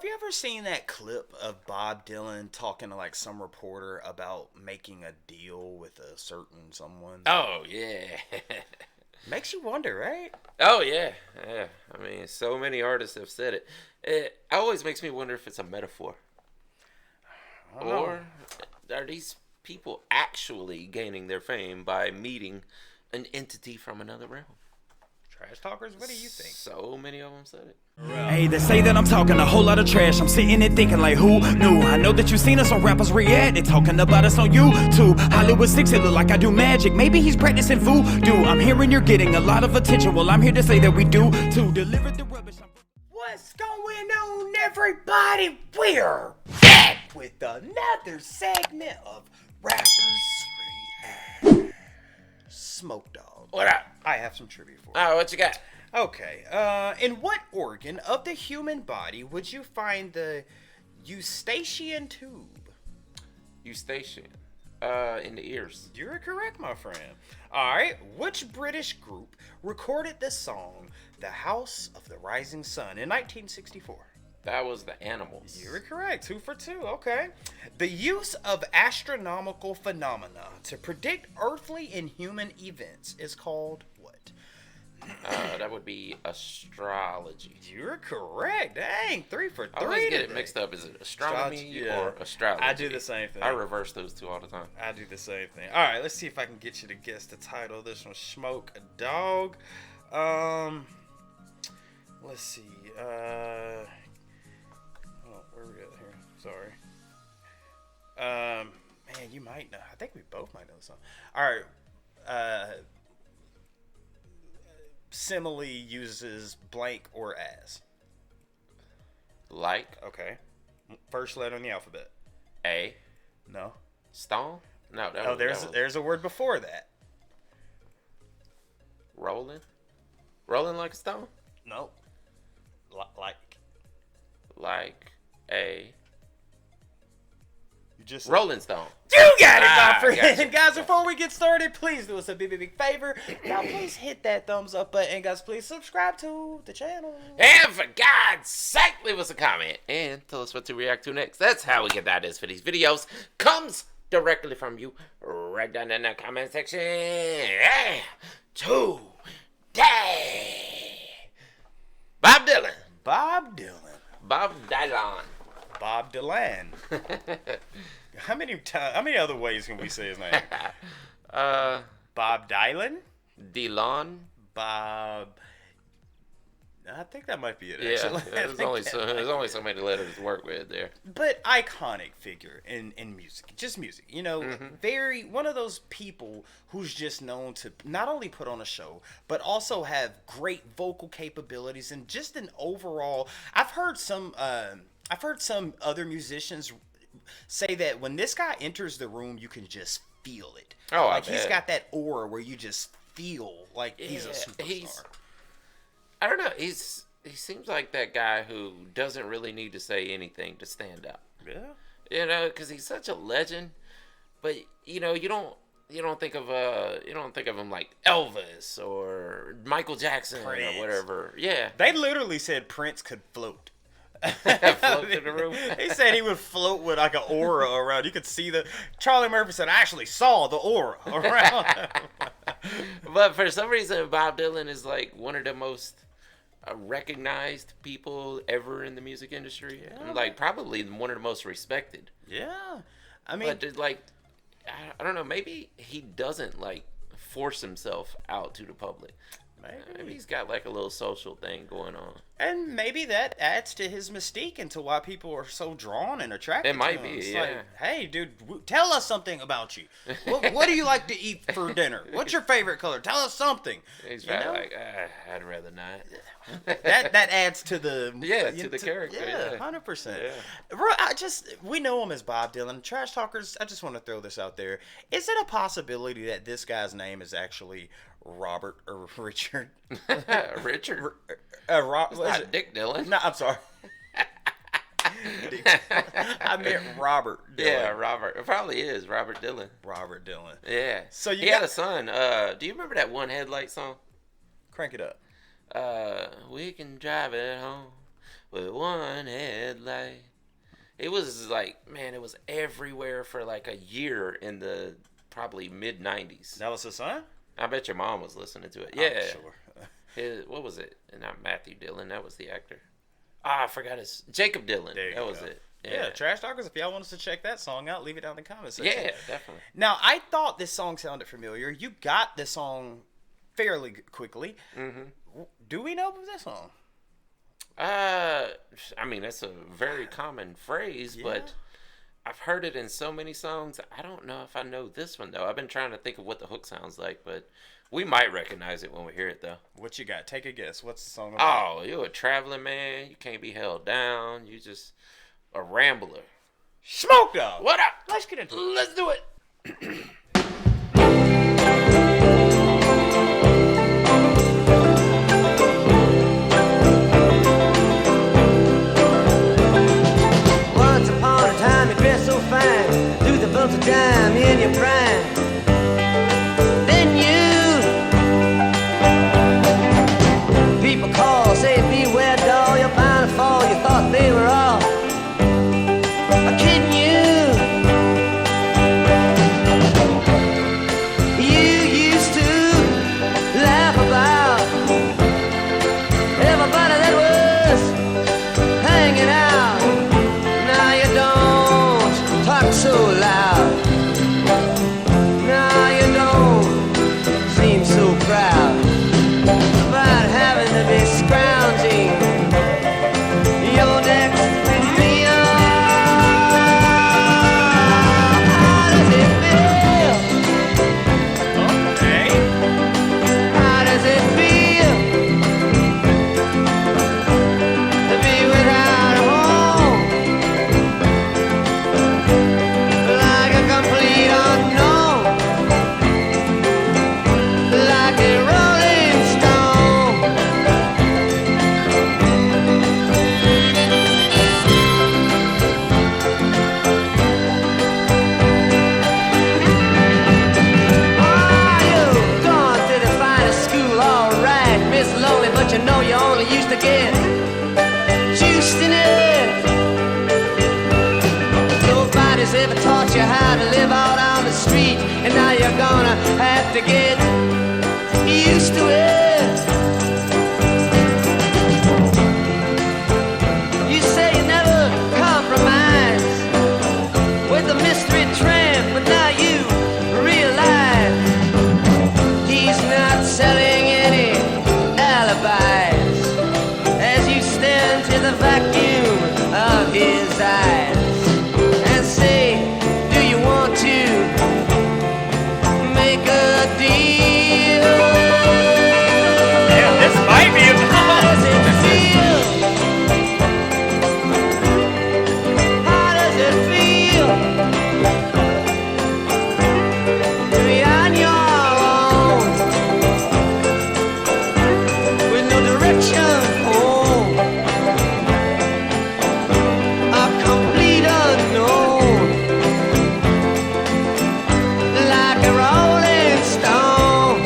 have you ever seen that clip of Bob Dylan talking to like some reporter about making a deal with a certain someone? Oh yeah. Makes you wonder, right? Oh yeah. Yeah. I mean, so many artists have said it. It always makes me wonder if it's a metaphor, I don't know. or are these people actually gaining their fame by meeting an entity from another realm? Trash talkers, what do you think? So many of them said it. Hey, they say that I'm talking a whole lot of trash. I'm sitting and thinking like, who knew? I know that you seen us on rappers react. They talking about us on YouTube. Hollywood 6, it look like I do magic. Maybe he's practicing voodoo. I'm hearing you're getting a lot of attention. Well, I'm here to say that we do to deliver the rubbish. What's going on, everybody? We're back with another segment of Rappers React. Smoke Dog. What up? I have some trivia for you. Oh, what you got? Okay, in what organ of the human body would you find the eustachian tube? Eustachian. In the ears. You're correct, my friend. Alright, which British group recorded the song The House of the Rising Sun in 1964? That was the Animals. You're correct. 2 for 2. Okay. The use of astronomical phenomena to predict earthly and human events is called what? That would be astrology. You're correct. Dang, 3 for 3. I always get today. it mixed up. Is it astronomy Yeah. or astrology? I do the same thing. I reverse those two all the time. I do the same thing. All right, let's see if I can get you to guess the title of this one. Smoke a Dog. Let's see. Oh, where are we at here? Sorry. Man, you might know. I think we both might know the song. All right. Simile uses blank or as. Like Okay. First letter in the alphabet. a No. stone? No, that Oh, was, that was there's a word before that. rolling. Rolling like a stone? No. Like Like a you just rolling stone. You got it, Ah, my friend. gotcha. Guys, before we get started, please do us a big favor. Now, please hit that thumbs up button. Guys, please subscribe to the channel. And for God's sake, leave us a comment and tell us what to react to next. That's how we get that is for these videos. Comes directly from you right down in the comment section. Yeah. Today, Bob Dylan. Bob Dylan. Bob Dylan. Bob Dylan. How many other ways can we say his name? Bob Dylan? Dylan. Bob. I think that might be it, Yeah, actually. there's only so many letters to work with there. But iconic figure in music, just music. You know, very one of those people who's just known to not only put on a show, but also have great vocal capabilities and just an overall. I've heard some other musicians say that when this guy enters the room, you can just feel it. Oh, like I he's bet. got that aura where you just feel like he's a Yeah, superstar. I don't know. He seems like that guy who doesn't really need to say anything to stand out. Yeah. You know, because he's such a legend. But you know, you don't think of him like Elvis or Michael Jackson Prince. or whatever. Yeah, They literally said Prince could float. float through the room. He said he would float with like an aura around. You could see Charlie Murphy said, I actually saw the aura around him. But for some reason, Bob Dylan is like one of the most recognized people ever in the music industry. Yeah. And, like probably one of the most respected. Yeah. I mean, But like, I don't know. Maybe he doesn't like force himself out to the public. Maybe he's got like a little social thing going on. and maybe that adds to his mystique and to why people are so drawn and attracted It might to him. be, It's yeah. like, hey, dude, tell us something about you. What do you like to eat for dinner? What's your favorite color? Tell us something. He's You probably know? like, I'd rather not. That adds to the To the character, yeah. 100%. Yeah. Bro, we know him as Bob Dylan. Trash talkers, I just want to throw this out there. Is it a possibility that this guy's name is actually Robert or Richard? Richard. It's Not Dick Dylan. No, I'm sorry. I meant Robert Dylan. Yeah, Robert. It probably is Robert Dylan. Robert Dylan. Yeah. So he had a son. Do you remember that One Headlight song? Crank it up. We can drive it home with one headlight. It was like, man, it was everywhere for like a year in the probably mid-90s. That was his son? I bet your mom was listening to it. I'm Yeah. sure. What was it? Not Matthew Dillon. That was the actor. I forgot his... Jacob Dillon. That was it. Yeah, Trash Talkers, if y'all want us to check that song out, leave it down in the comments section. Yeah, definitely. Now, I thought this song sounded familiar. You got this song fairly quickly. Mm-hmm. Do we know this song? I mean, that's a very common phrase, but I've heard it in so many songs. I don't know if I know this one, though. I've been trying to think of what the hook sounds like, but we might recognize it when we hear it, though. What you got? Take a guess. What's the song about? Oh, you're a traveling man. You can't be held down. You just a rambler. Smoke Dog. What up? Let's get into it. Let's do it. Once upon a time you dressed so fine, threw the bumps of dime in your prime. Then you, people call, say beware doll, you're bound to fall. You thought they were all kidding you. You used to laugh about everybody that was hanging out. Now you don't talk so loud. Now you don't seem so proud about having to be scrounging your next meal. How does it feel? Okay. How does it feel to be without a home? Like a complete unknown, like a rolling stone. Oh, you've gone to the finest school, all right, Miss Lonely, but you know you only used to get juiced in it. Nobody's ever taught you how to live out on the street, and now you're gonna have to get used to it. You say you never compromise with the mystery tramp, but now you realize he's not selling any alibis as you stare into the vacuum of his eyes and say, do you want to make a deal? Yeah, this might be a How does it feel? How does it feel to be on your own with no direction home? A complete unknown, like a rolling stone.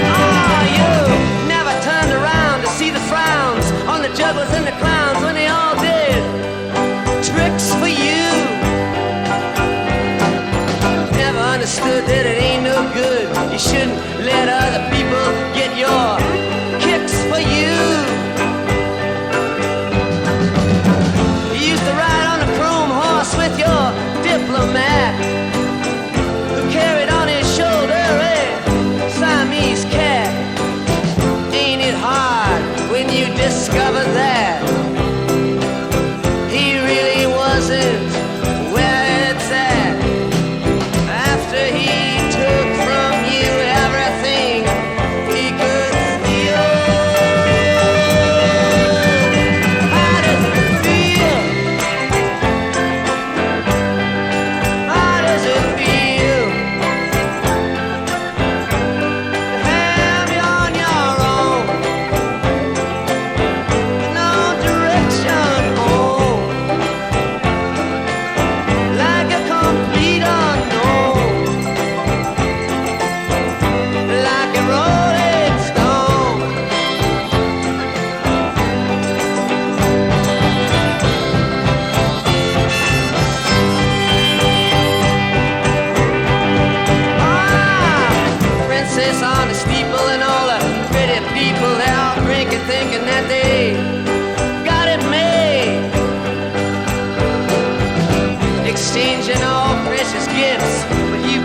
Oh, you never turned around to see the frowns on the jugglers and the clowns when they all did tricks for you. Never understood that it ain't no good. You shouldn't let other people get your kicks for you. You used to ride on a chrome horse with your diplomat, who carried on his shoulder a Siamese cat. Ain't it hard when you discover that he really wasn't where it's at? After he took from you everything he could steal.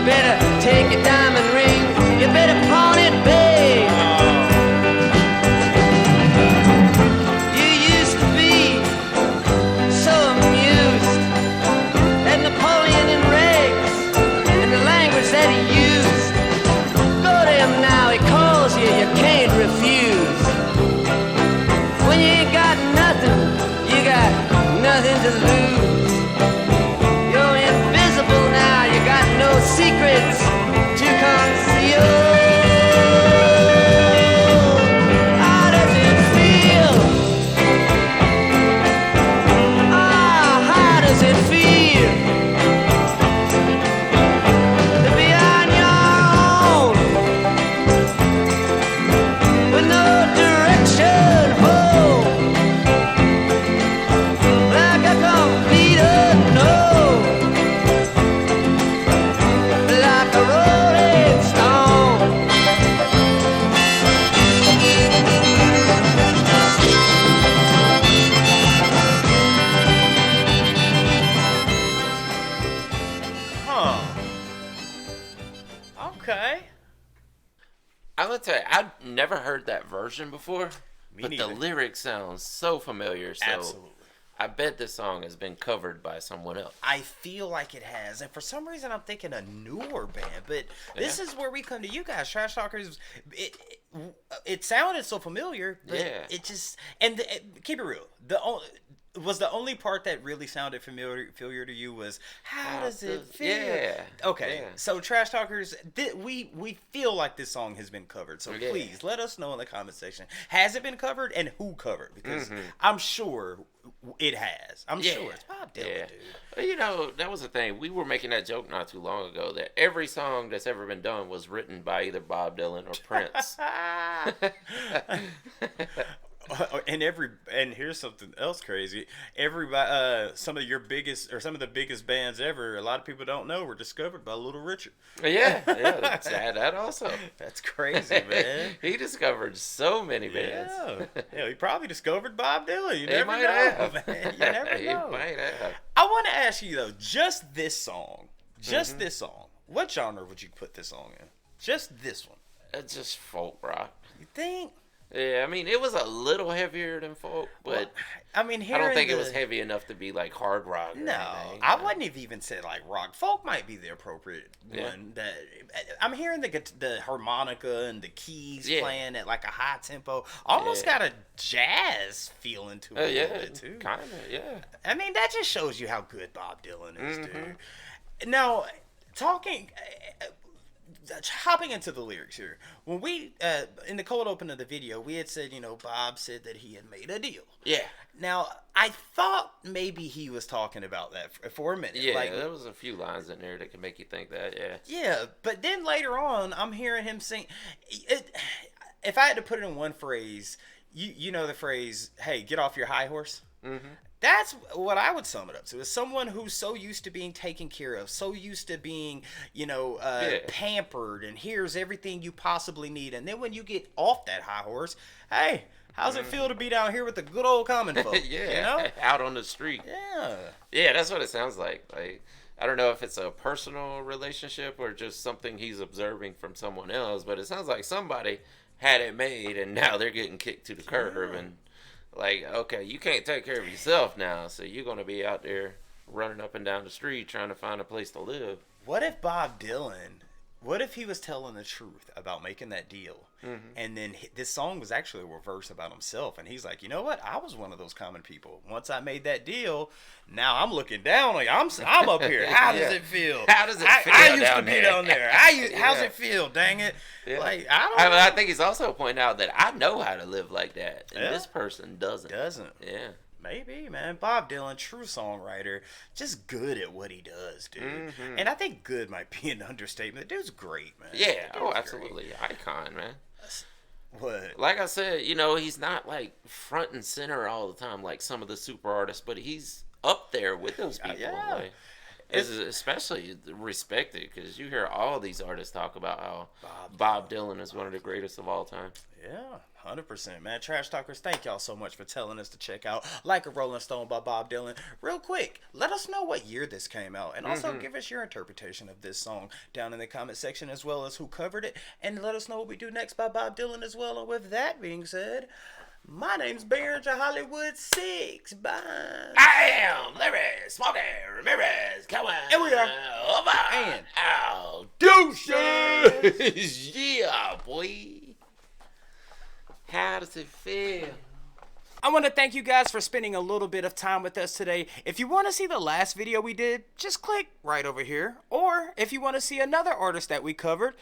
better take your diamond ring. You better pawn it, babe. You used to be so amused at Napoleon and rags and the language that he used. Go to him now, he calls you, you can't refuse. When you ain't got nothing, you got nothing to lose. You're invisible now, you got no secrets to conceal. How does it feel? Ah, how does it feel to be on your own with no direction home, like a complete unknown, like a rolling stone? Huh. Okay. I'm gonna tell you, I've never heard that version before, Me but neither. the lyric sounds so familiar. So Absolutely. I bet this song has been covered by someone else. I feel like it has, and for some reason I'm thinking a newer band. But this is where we come to you guys, Trash Talkers. It sounded so familiar, but Yeah. it just keep it real. The only part that really sounded familiar to you was how does it feel? Yeah. Okay, Yeah. so Trash Talkers, we feel like this song has been covered. So Yeah. please let us know in the comment section. Has it been covered and who covered? Because Mm-hmm. I'm sure it has. I'm sure it's Bob Dylan, Yeah. dude. Well, you know, that was the thing. We were making that joke not too long ago that every song that's ever been done was written by either Bob Dylan or Prince. And here's something else crazy. Everybody, some of the biggest bands ever, a lot of people don't know, were discovered by Little Richard. yeah, that also. That's crazy, man. He discovered so many bands. Yeah, he probably discovered Bob Dylan. You He never might know, have. man. You never He know. might have. I want to ask you though, just this song, Mm-hmm. this song. What genre would you put this song in? Just this one. It's just folk rock. You think? Yeah, I mean, it was a little heavier than folk, but I mean, I don't think it was heavy enough to be like hard rock. Or No, anything, I you know? wouldn't have even said like rock. Folk might be the appropriate one. That I'm hearing the harmonica and the keys playing at like a high tempo. Almost got a jazz feeling to it a little bit too. Kind of, yeah. I mean, that just shows you how good Bob Dylan is, Mm-hmm. dude. Now, hopping into the lyrics here, when we in the cold open of the video, we had said, Bob said that he had made a deal. Yeah. Now, I thought maybe he was talking about that for a minute. Yeah, like, there was a few lines in there that could make you think that, yeah. yeah, but then later on, I'm hearing him sing. If I had to put it in one phrase, you know the phrase, hey, get off your high horse? Mm-hmm. That's what I would sum it up to. Is someone who's so used to being taken care of, so used to being, pampered, and here's everything you possibly need. And then when you get off that high horse, hey, how's it feel to be down here with the good old common folk? Yeah, out on the street. Yeah. Yeah, that's what it sounds like. Like, I don't know if it's a personal relationship or just something he's observing from someone else, but it sounds like somebody had it made and now they're getting kicked to the curb and like, okay, you can't take care of yourself now, so you're going to be out there running up and down the street trying to find a place to live. What if Bob Dylan, what if he was telling the truth about making that deal? And then this song was actually a verse about himself. And he's like, you know what? I was one of those common people. Once I made that deal, now I'm looking down on you. I'm up here. How does it feel? How does it feel I used down to be there? down there. How's it feel? Dang it. Yeah. Like, I don't know. I think he's also pointing out that I know how to live like that, and Yeah. this person doesn't. Yeah. Maybe, man. Bob Dylan, true songwriter, just good at what he does, dude. And I think good might be an understatement. The dude's great, man. Yeah. The dude's Absolutely. Icon, man. What? Like I said, he's not like front and center all the time like some of the super artists, but he's up there with those people. Yeah. Like, It's especially respected because you hear all these artists talk about how Bob Dylan is one of the greatest of all time. Yeah, 100%, man. Trash Talkers, thank y'all so much for telling us to check out Like a Rolling Stone by Bob Dylan. Real quick, let us know what year this came out. And also give us your interpretation of this song down in the comment section, as well as who covered it. And let us know what we do next by Bob Dylan as well. And with that being said, my name's Baez Hollywood 6. Bye. I am Larry Smokey Ramirez coming. And we are over and out. Deuces. Yeah, boy. How does it feel? I want to thank you guys for spending a little bit of time with us today. If you want to see the last video we did, just click right over here. Or if you want to see another artist that we covered,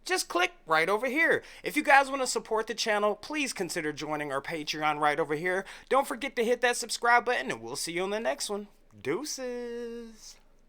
just click right over here. If you guys want to support the channel, please consider joining our Patreon right over here. Don't forget to hit that subscribe button, and we'll see you on the next one. Deuces.